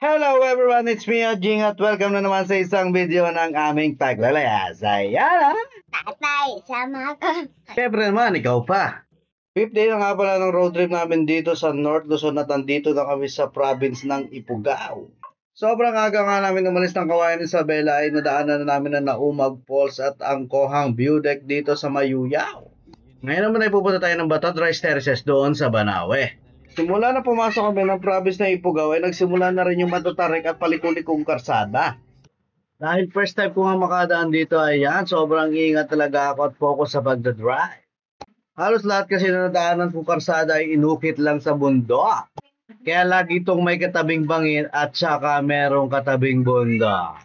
Hello everyone, it's me, Jing, at welcome na naman sa isang video ng aming paglalayas. Ayan! Tatay, sama ko. Siyempre naman, ikaw pa. 5th day na nga pala ng road trip namin dito sa North Luzon at nandito na kami sa province ng Ifugao. Sobrang aga nga namin umalis ng Kawayan Isabela ay nadaanan na namin ang Naumag Falls at ang Kohang View Deck dito sa Mayuyao. Ngayon naman ay pupunta tayo ng Batad Rice Terraces doon sa Banawe. Simula na pumasok kami ng province na Ifugao ay nagsimula na rin yung matatarik at palikulikong karsada. Dahil first time ko nga makadaan dito, ayan, sobrang ingat talaga ako at focus sa pagdadrive. Halos lahat kasi na nadaanan kong karsada ay inukit lang sa bundok. Kaya lagi itong may katabing bangin at saka merong katabing bundok.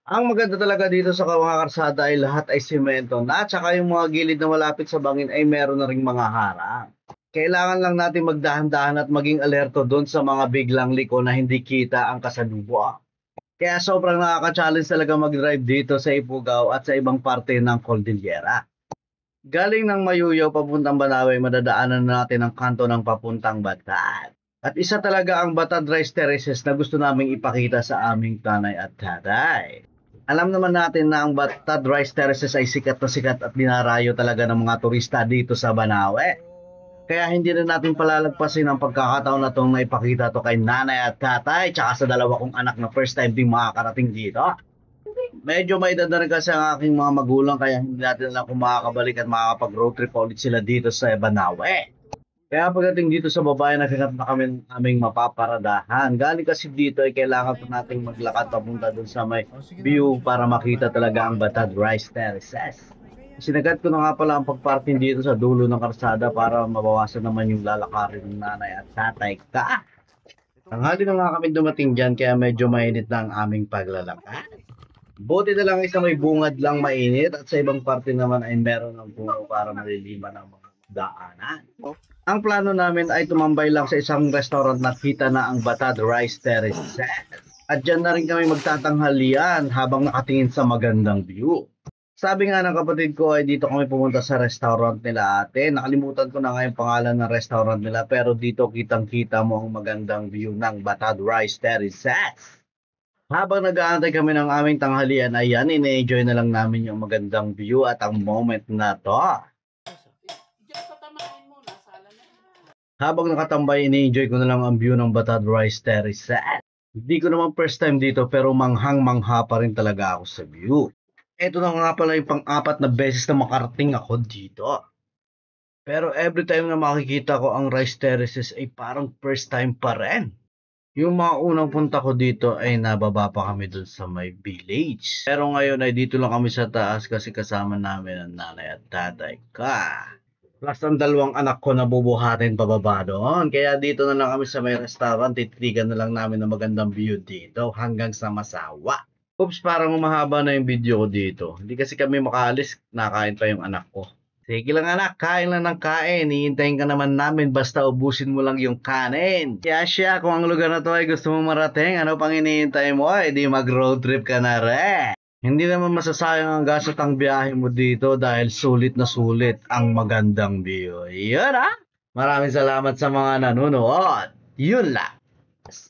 Ang maganda talaga dito sa mga karsada ay lahat ay simento na at saka yung mga gilid na malapit sa bangin ay meron na ring mga harang. Kailangan lang natin magdahan-dahan at maging alerto doon sa mga biglang liko na hindi kita ang kasalubong. Kaya sobrang nakaka-challenge talaga mag-drive dito sa Ifugao at sa ibang parte ng Cordillera. Galing ng Mayuyaw papuntang Banawe, madadaanan natin ang kanto ng papuntang Batad. At isa talaga ang Batad Rice Terraces na gusto naming ipakita sa aming tanay at tatay. Alam naman natin na ang Batad Rice Terraces ay sikat na sikat at dinarayo talaga ng mga turista dito sa Banawe. Kaya hindi na natin palalagpasin ang pagkakataon na itong naipakita to kay nanay at tatay tsaka sa dalawa kong anak na first time din makakarating dito. Medyo may edad na rin kasi ang aking mga magulang kaya hindi natin alam kung makakabalik at makakapag-road trip ulit sila dito sa Banawe. Kaya pagdating dito sa babae, naghanap na kami ng aming mapaparadahan. Galing kasi dito ay kailangan pa nating maglakad papunta dun sa may view para makita talaga ang Batad Rice Terraces. Sinagad ko na nga pala ang pagparking dito sa dulo ng karsada para mabawasan naman yung lalakarin ng nanay at tatay ka. Tanghali na nga kami dumating dyan kaya medyo mainit na ang aming paglalakad. Buti na lang isa may bungad lang mainit at sa ibang parte naman ay meron ng puno para maliliman ang mga daanan. Ang plano namin ay tumambay lang sa isang restaurant na kita na ang Batad Rice Terraces. At dyan na rin kami magtatanghalian habang nakatingin sa magandang view. Sabi nga ng kapatid ko ay dito kami pumunta sa restaurant nila ate. Nakalimutan ko na nga yung pangalan ng restaurant nila pero dito kitang-kita mo ang magandang view ng Batad Rice Terraces. Habang nag-aantay kami ng aming tanghalian, ayan, ine-enjoy na lang namin yung magandang view at ang moment na to. Habang nakatambay, ine-enjoy ko na lang ang view ng Batad Rice Terraces. Hindi ko naman first time dito pero manghang-mangha pa rin talaga ako sa view. Ito na nga pala yung pang-apat na beses na makarating ako dito. Pero every time na makikita ko ang Rice Terraces ay parang first time pa rin. Yung mga unang punta ko dito ay nababa pa kami dun sa may village. Pero ngayon ay dito lang kami sa taas kasi kasama namin ang nanay at tatay ka. Plus ang dalawang anak ko na bubuhatin pababa doon. Kaya dito na lang kami sa may restaurant. Titirigan na lang namin ng magandang view dito hanggang sa Masawa. Oops, parang mahaba na yung video ko dito. Hindi kasi kami makaalis, nakain pa yung anak ko. Sige lang anak, kain lang ng kain. Hihintayin ka naman namin basta ubusin mo lang yung kanin. Kaya siya, kung ang lugar na to ay gusto mo marating, ano pang hinihintay mo? Di mag-road trip ka na rin. Hindi naman masasayang ang gas at ang biyahe mo dito dahil sulit na sulit ang magandang view. Yun ah! Maraming salamat sa mga nanonood. Yun lang.